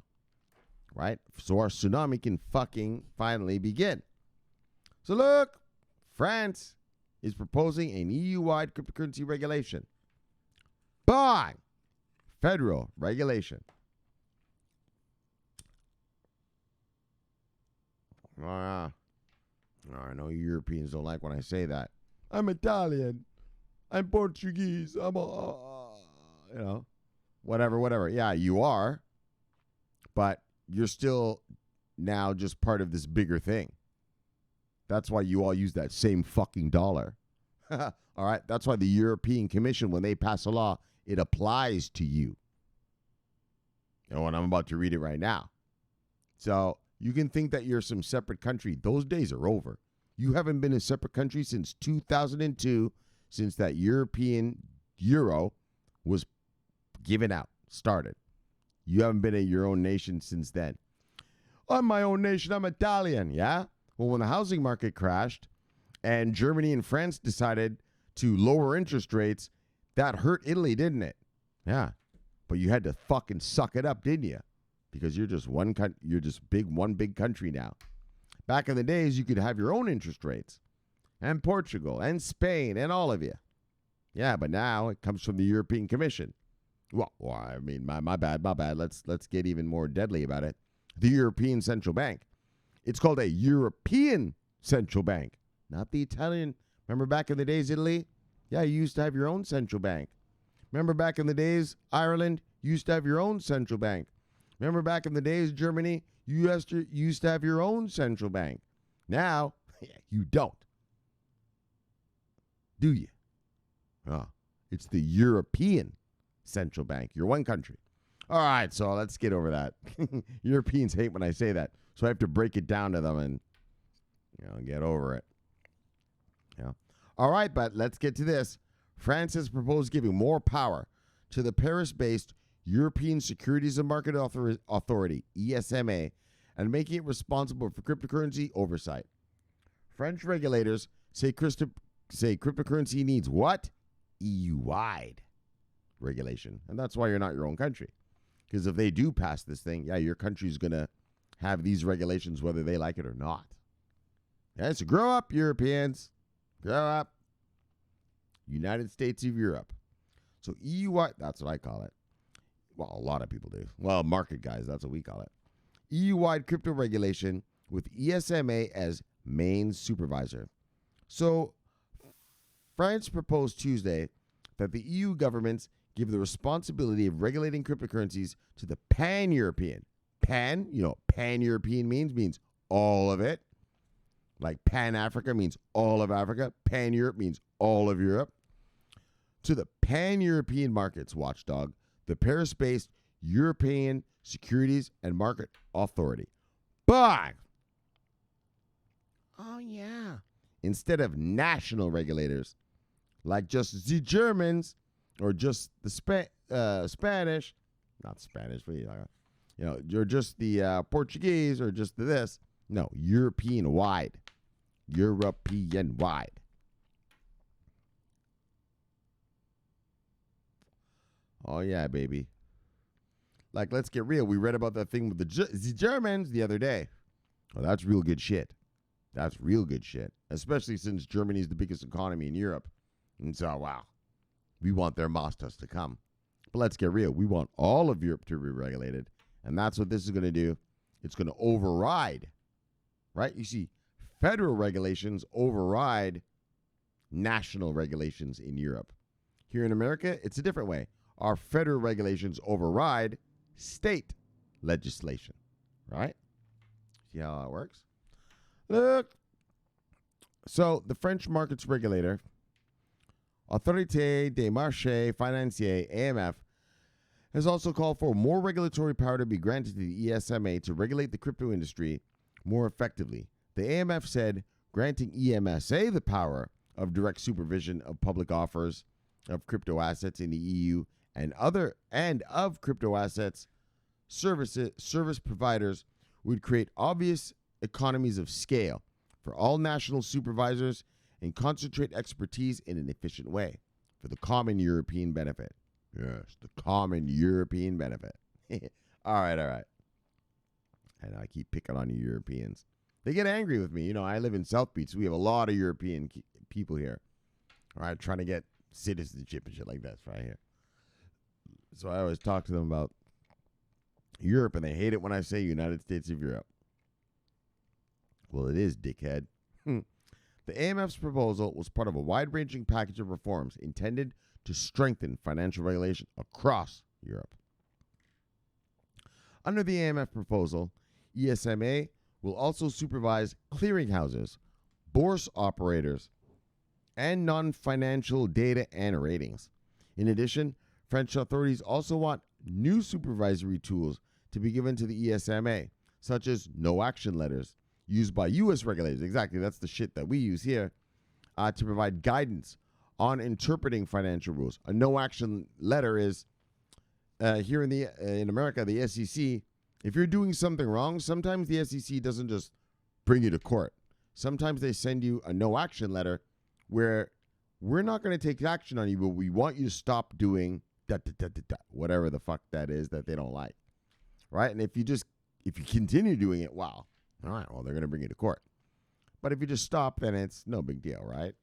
Right? So our tsunami can fucking finally begin. So look, France is proposing an EU-wide cryptocurrency regulation. Bang! Federal regulation. I know Europeans don't like when I say that. I'm Italian. I'm Portuguese. I'm whatever. Yeah, you are. But you're still now just part of this bigger thing. That's why you all use that same fucking dollar. All right? That's why the European Commission, when they pass a law, it applies to you. And I'm about to read it right now. So you can think that you're some separate country. Those days are over. You haven't been a separate country since 2002, since that European euro was given out, started. You haven't been your own nation since then. I'm my own nation. I'm Italian. Yeah? Well, when the housing market crashed and Germany and France decided to lower interest rates, that hurt Italy, didn't it? Yeah. But you had to fucking suck it up, didn't you? Because you're just one big country now. Back in the days, you could have your own interest rates. And Portugal and Spain and all of you. Yeah, but now it comes from the European Commission. Well, I mean, my bad. Let's get even more deadly about it. The European Central Bank. It's called a European Central Bank, not the Italian. Remember back in the days, Italy? Yeah, you used to have your own central bank. Remember back in the days, Ireland? You used to have your own central bank. Remember back in the days, Germany? You used to have your own central bank. Now, you don't. Do you? Oh, it's the European Central Bank. You're one country. All right, so let's get over that. Europeans hate when I say that, so I have to break it down to them and get over it. Yeah. All right, but let's get to this. France has proposed giving more power to the Paris-based European Securities and Market Authority, ESMA, and making it responsible for cryptocurrency oversight. French regulators say cryptocurrency needs what? EU-wide regulation. And that's why you're not your own country. Because if they do pass this thing, yeah, your country's going to have these regulations whether they like it or not. Yeah, so grow up, Europeans. Grow up. United States of Europe. So EU-wide, that's what I call it. Well, a lot of people do. Well, market guys, that's what we call it. EU-wide crypto regulation with ESMA as main supervisor. So France proposed Tuesday that the EU governments give the responsibility of regulating cryptocurrencies to the pan-European. Pan-European means all of it. Like Pan-Africa means all of Africa. Pan-Europe means all of Europe. To the pan-European markets watchdog, the Paris-based European Securities and Market Authority. But, oh yeah, instead of national regulators, like just the Germans or just the Spanish, not Spanish, but or just the Portuguese or just this. No, European-wide. European-wide. Oh, yeah, baby. Like, let's get real. We read about that thing with the Germans the other day. Oh, that's real good shit. That's real good shit. Especially since Germany is the biggest economy in Europe. And so, wow. We want their masters to come. But let's get real. We want all of Europe to be regulated. And that's what this is going to do. It's going to override. Right? You see, federal regulations override national regulations in Europe. Here in America, it's a different way. Our federal regulations override state legislation, right? See how that works? Look. So the French markets regulator, Autorité des Marchés Financiers, AMF, has also called for more regulatory power to be granted to the ESMA to regulate the crypto industry more effectively. The AMF said granting EMSA the power of direct supervision of public offers of crypto assets in the EU and of crypto assets service providers would create obvious economies of scale for all national supervisors and concentrate expertise in an efficient way for the common European benefit. Yes, the common European benefit. All right. I know I keep picking on you Europeans. They get angry with me. You know, I live in South Beach, so we have a lot of European people here. All right, trying to get citizenship and shit like that right here. So I always talk to them about Europe, and they hate it when I say United States of Europe. Well, it is, dickhead. The AMF's proposal was part of a wide-ranging package of reforms intended to strengthen financial regulation across Europe. Under the AMF proposal, ESMA will also supervise clearinghouses, bourse operators, and non-financial data and ratings. In addition, French authorities also want new supervisory tools to be given to the ESMA, such as no-action letters used by U.S. regulators. Exactly, that's the shit that we use here, to provide guidance on interpreting financial rules. A no-action letter is, here in America, the SEC, if you're doing something wrong, sometimes the SEC doesn't just bring you to court. Sometimes they send you a no-action letter where we're not going to take action on you, but we want you to stop doing whatever the fuck that is that they don't like, right? And if you continue doing it, wow, all right, well, they're going to bring you to court. But if you just stop, then it's no big deal, right?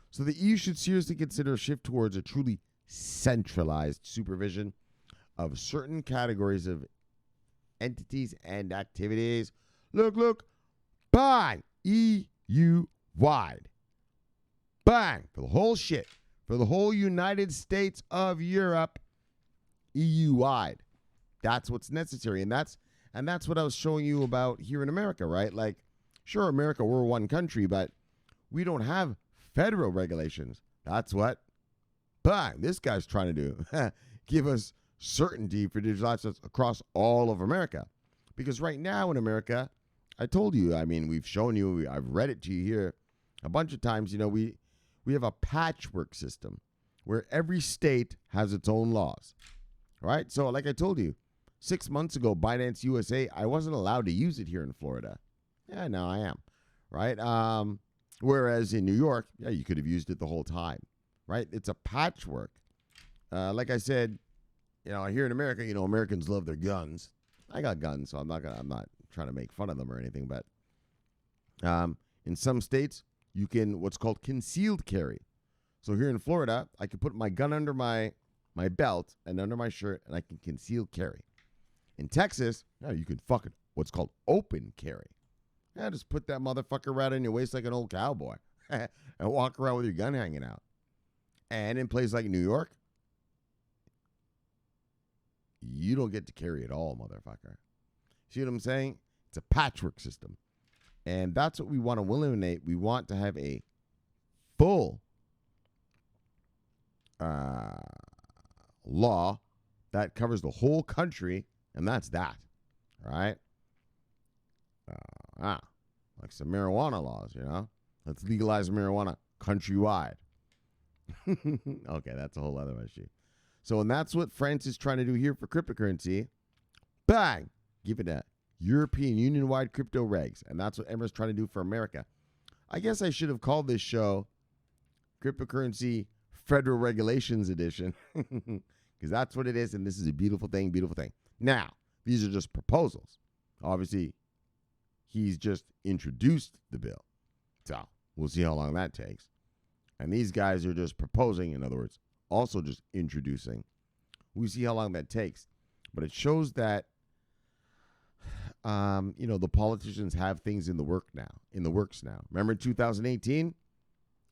So the EU should seriously consider a shift towards a truly centralized supervision of certain categories of entities and activities. Look, bang, EU-wide. Bang, for the whole shit, for the whole United States of Europe, EU-wide. That's what's necessary, and that's what I was showing you about here in America, right? Like, sure, America, we're one country, but we don't have federal regulations. That's what, bang, this guy's trying to do. Give us certainty for digital assets across all of America. Because right now in America, I told you, I mean, we've shown you, I've read it to you here a bunch of times, you know, we have a patchwork system where every state has its own laws, right? So like I told you, 6 months ago, Binance USA, I wasn't allowed to use it here in Florida. Yeah, now I am, right? Whereas in New York, yeah, you could have used it the whole time, right? It's a patchwork. Like I said, here in America, Americans love their guns. I got guns, so I'm not trying to make fun of them or anything. But in some states, you can what's called concealed carry. So here in Florida, I can put my gun under my belt and under my shirt, and I can conceal carry. In Texas, you can fucking what's called open carry. Yeah, just put that motherfucker right in your waist like an old cowboy and walk around with your gun hanging out. And in places like New York, you don't get to carry it all, motherfucker. See what I'm saying? It's a patchwork system. And that's what we want to eliminate. We want to have a full law that covers the whole country, and that's that. All right? Like some marijuana laws, Let's legalize marijuana countrywide. Okay, that's a whole other issue. So, and that's what France is trying to do here for cryptocurrency. Bang! Give it a European Union-wide crypto regs. And that's what Emma's trying to do for America. I guess I should have called this show Cryptocurrency Federal Regulations Edition. Because that's what it is, and this is a beautiful thing, beautiful thing. Now, these are just proposals. Obviously, he's just introduced the bill. So, we'll see how long that takes. And these guys are just proposing, in other words, also just introducing. We'll see how long that takes. But it shows that, the politicians have things in the works now. Remember in 2018?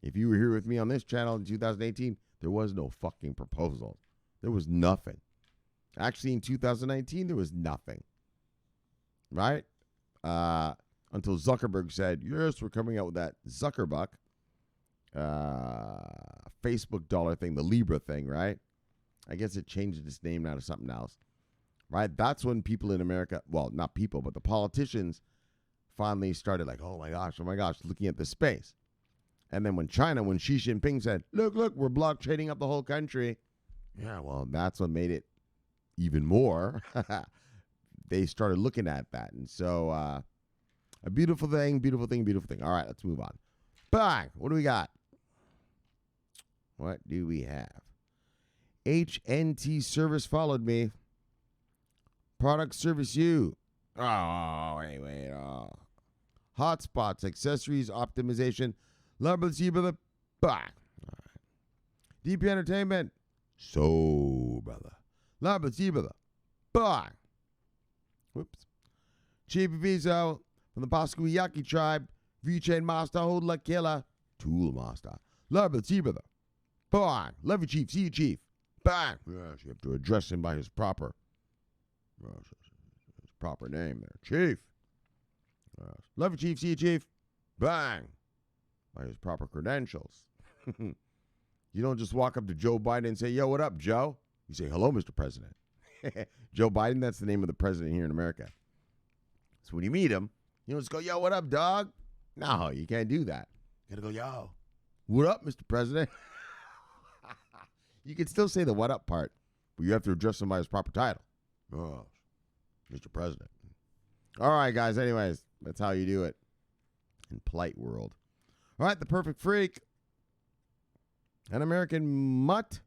If you were here with me on this channel in 2018, there was no fucking proposal. There was nothing. Actually, in 2019, there was nothing. Right? Until Zuckerberg said, yes, we're coming out with that Zuckerbuck Facebook dollar thing, the Libra thing, right? I guess it changed its name now to something else. Right? That's when people in America, well, not people, but the politicians finally started like, oh my gosh, looking at this space. And then when Xi Jinping said, look, we're blockchaining up the whole country. Yeah, well, that's what made it even more. They started looking at that. And so a beautiful thing. All right, let's move on. Bang! What do we got? What do we have? HNT service followed me. Product service you. Oh, wait. Hotspots, accessories, optimization. Love see brother. Back. All right. DP Entertainment. So, brother. Love see brother. Back. Whoops. Chief Viso from the Pascuiyaki tribe. V-Chain Master, Hodla Killer. Tool Master. Love see brother. Bang. Love you, Chief. See you, Chief. Bang. Yes, you have to address him by his proper name there. Chief. Love you, Chief. See you, Chief. Bang. By his proper credentials. You don't just walk up to Joe Biden and say, yo, what up, Joe? You say, hello, Mr. President. Joe Biden, that's the name of the president here in America. So when you meet him, you don't just go, yo, what up, dog? No, you can't do that. You got to go, yo, what up, Mr. President? You can still say the what up part, but you have to address him by his proper title. Oh, Mr. President. All right, guys. Anyways, that's how you do it in polite world. All right, the perfect freak. An American mutt.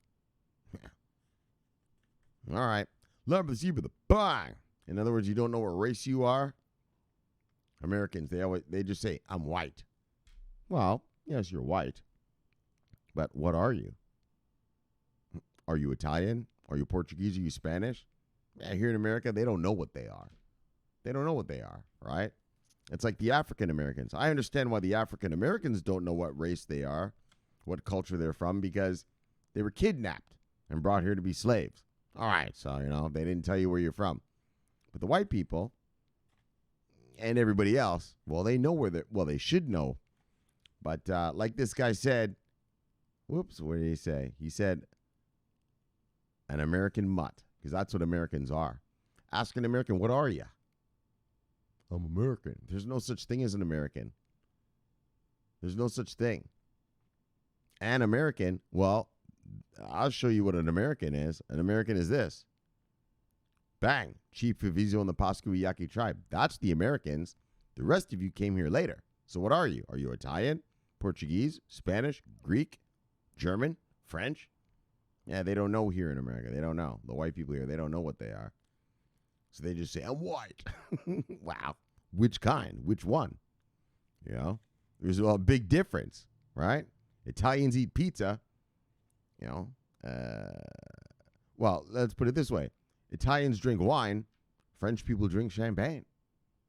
All right. Love the zebra, the bang. In other words, you don't know what race you are. Americans, they just say, I'm white. Well, yes, you're white. But what are you? Are you Italian? Are you Portuguese? Are you Spanish? Yeah, here in America, they don't know what they are. They don't know what they are, right? It's like the African Americans. I understand why the African Americans don't know what race they are, what culture they're from, because they were kidnapped and brought here to be slaves. All right, so, they didn't tell you where you're from. But the white people and everybody else, well, they know they should know. But like this guy said, whoops, what did he say? He said, an American mutt, because that's what Americans are. Ask an American, what are you? I'm American. There's no such thing as an American. There's no such thing. An American, well, I'll show you what an American is. An American is this. Bang. Chief Favizo and the Pascuiyaki tribe. That's the Americans. The rest of you came here later. So what are you? Are you Italian? Portuguese, Spanish, Greek, German, French. Yeah, they don't know here in America. They don't know. The white people here, they don't know what they are. So they just say, I'm white. Wow. Which kind? Which one? You know, there's a big difference, right? Italians eat pizza. You know, well, let's put it this way. Italians drink wine. French people drink champagne.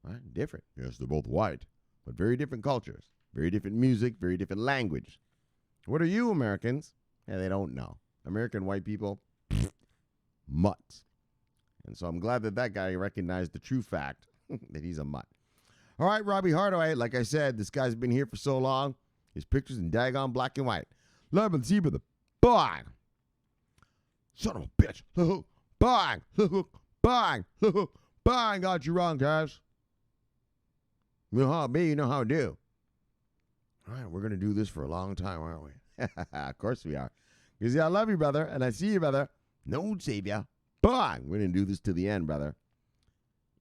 Right? Different. Yes, they're both white, but very different cultures. Very different music, very different language. What are you, Americans? Yeah, they don't know. American white people, mutts. And so I'm glad that that guy recognized the true fact that he's a mutt. All right, Robbie Hardaway, like I said, this guy's been here for so long. His picture's in daggone black and white. Love and see the bang. Son of a bitch. Bang. Bang. Bang. Got you wrong, guys. You know how it be, you know how it do. All right, we're going to do this for a long time, aren't we? Of course we are. Because I love you, brother, and I see you, brother. No savior. Bang. We're going to do this to the end, brother.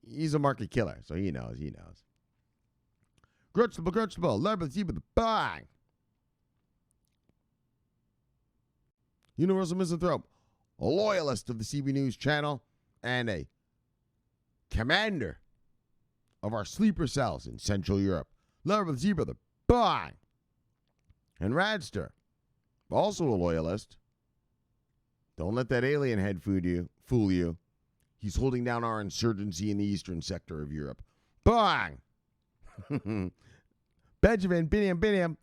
He's a market killer, so he knows. Grutchable. Love and see the bang. Universal Misanthrope, a loyalist of the CB News channel, and a commander of our sleeper cells in Central Europe. Love with Zebra, the bang. And Radster, also a loyalist. Don't let that alien head fool you. He's holding down our insurgency in the eastern sector of Europe. Bang! Benjamin, Biniam.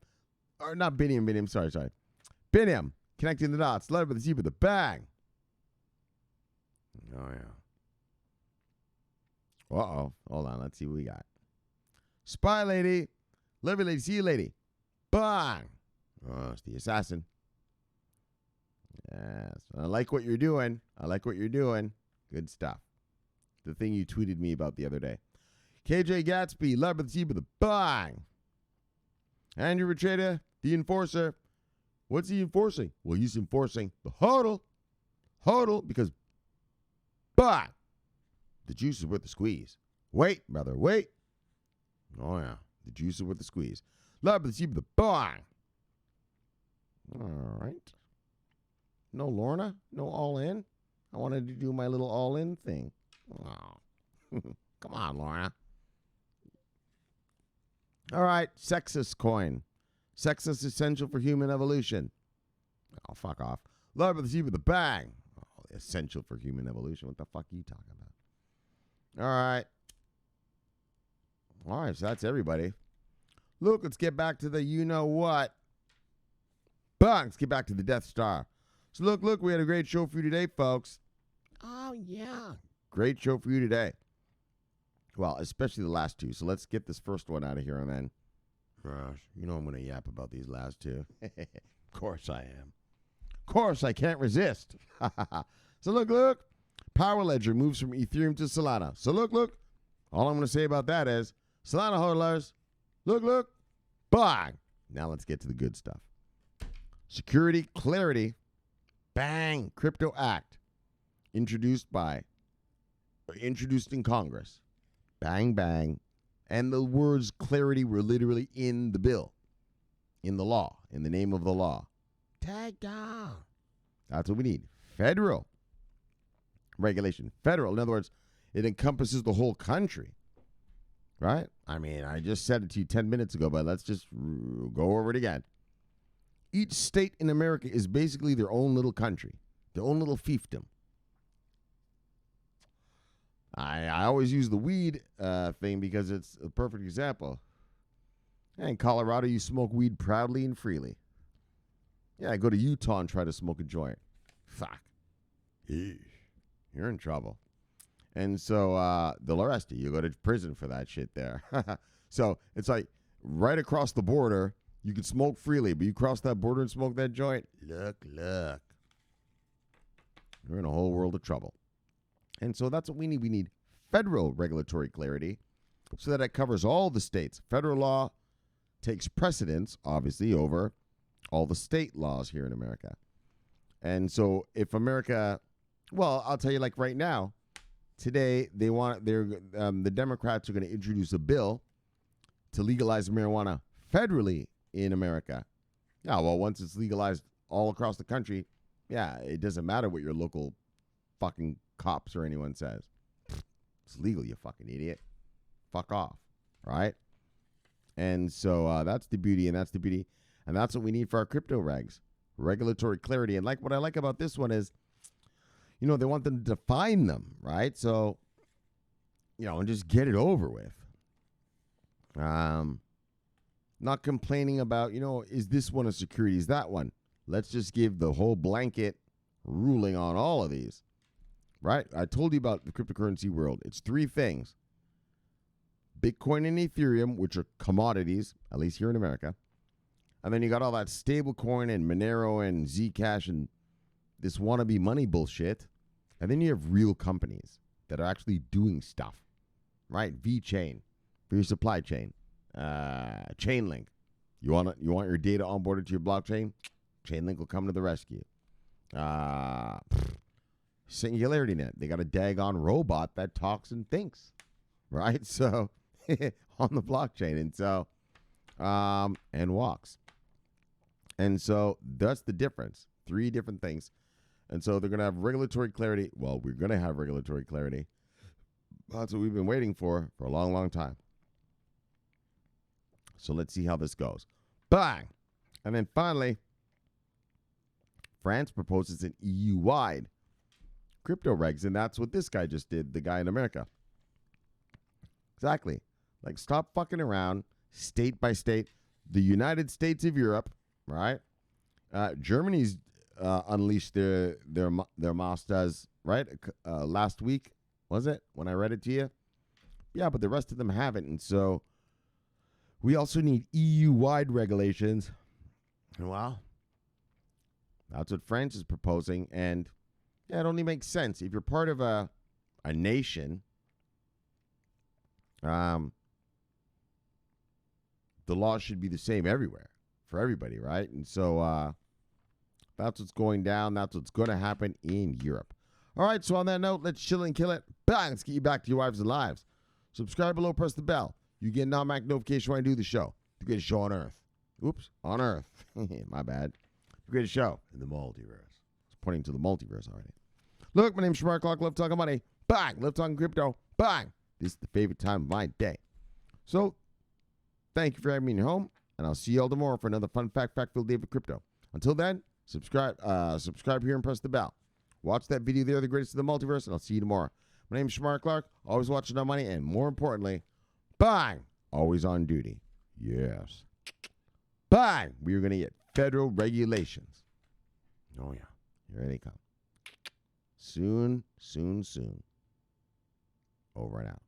Or not Biniam, sorry. Biniam. Connecting the dots. Led by the Z with the bang. Oh, yeah. Uh-oh. Hold on. Let's see what we got. Spy lady. Levy lady. See you, lady. Bang. Oh, it's the assassin. Yes. I like what you're doing. Good stuff. The thing you tweeted me about the other day. KJ Gatsby. Led by the Z with the bang. Andrew Retreda. The enforcer. What's he enforcing? Well, he's enforcing the hodl, because, bang, the juice is worth the squeeze. Wait, brother, wait. Oh, yeah, the juice is worth the squeeze. Love the the bang. All right. No Lorna? No all in? I wanted to do my little all in thing. Oh. Come on, Lorna. All right, sexist coin. Sexist essential for human evolution. Oh, fuck off. Love with the Z with the bang. Oh, essential for human evolution. What the fuck are you talking about? All right, so that's everybody. Look, let's get back to the you-know-what. Bang, let's get back to the Death Star. So look, we had a great show for you today, folks. Oh, yeah. Great show for you today. Well, especially the last two. So let's get this first one out of here and then. Gosh, you know I'm going to yap about these last two. Of course I am. Of course I can't resist. So look. Power Ledger moves from Ethereum to Solana. So look. All I'm going to say about that is, Solana hodlers, look. Bang. Now let's get to the good stuff. Security Clarity. Bang. Crypto Act. Introduced in Congress. Bang, bang. And the words clarity were literally in the bill, in the law, in the name of the law. Tag down. That's what we need. Federal regulation. Federal. In other words, it encompasses the whole country. Right? I mean, I just said it to you 10 minutes ago, but let's just go over it again. Each state in America is basically their own little country, their own little fiefdom. I always use the weed thing because it's a perfect example. In Colorado, you smoke weed proudly and freely. Yeah, I go to Utah and try to smoke a joint. Fuck. You're in trouble. And so they'll arrest you. You go to prison for that shit there. So it's like right across the border, you can smoke freely, but you cross that border and smoke that joint, look. You're in a whole world of trouble. And so that's what we need. We need federal regulatory clarity so that it covers all the states. Federal law takes precedence, obviously, over all the state laws here in America. And so if America, well, I'll tell you, like right now, today the Democrats are going to introduce a bill to legalize marijuana federally in America. Yeah, well, once it's legalized all across the country, yeah, it doesn't matter what your local fucking cops or anyone says. It's legal, you fucking idiot. Fuck off, right? And so that's the beauty, and that's what we need for our crypto regs. Regulatory clarity. And what I like about this one is, they want them to define them, right? So, and just get it over with. Not complaining about, is this one a security? Is that one? Let's just give the whole blanket ruling on all of these, right? I told you about the cryptocurrency world. It's three things. Bitcoin and Ethereum, which are commodities, at least here in America. And then you got all that stablecoin and Monero and Zcash and this wannabe money bullshit. And then you have real companies that are actually doing stuff, right? VeChain for your supply chain. Chainlink. You want your data onboarded to your blockchain? Chainlink will come to the rescue. SingularityNet. They got a daggone robot that talks and thinks, right? So on the blockchain, and so and walks. And so that's the difference. Three different things. And so they're going to have regulatory clarity. Well, we're going to have regulatory clarity. That's what we've been waiting for a long, long time. So let's see how this goes. Bang! And then finally, France proposes an EU-wide crypto regs, and that's what this guy just did, the guy in America. Exactly. Stop fucking around, state by state. The United States of Europe, right? Germany's unleashed their masters, right? Last week, was it, when I read it to you? Yeah, but the rest of them haven't, and so we also need EU-wide regulations. And well, that's what France is proposing, and yeah, it only makes sense. If you're part of a nation, the law should be the same everywhere for everybody, right? And so that's what's going down. That's what's going to happen in Europe. All right, so on that note, let's chill and kill it. Bang! Let's get you back to your wives and lives. Subscribe below, press the bell. You get an automatic notification when I do the show. The greatest show on Earth. Oops, on Earth. My bad. The greatest show in the multiverse. It's pointing to the multiverse already. Look, my name's Shomari Clarke. Love talking money. Bang! Love talking crypto. Bang! This is the favorite time of my day. So, thank you for having me in your home, and I'll see you all tomorrow for another fun fact-filled day of crypto. Until then, subscribe here and press the bell. Watch that video there, the greatest of the multiverse, and I'll see you tomorrow. My name is Shomari Clarke, always watching on money, and more importantly, bang, always on duty. Yes. Bang, we are going to get federal regulations. Oh, yeah. Here they come. Soon, soon, soon. Over and out.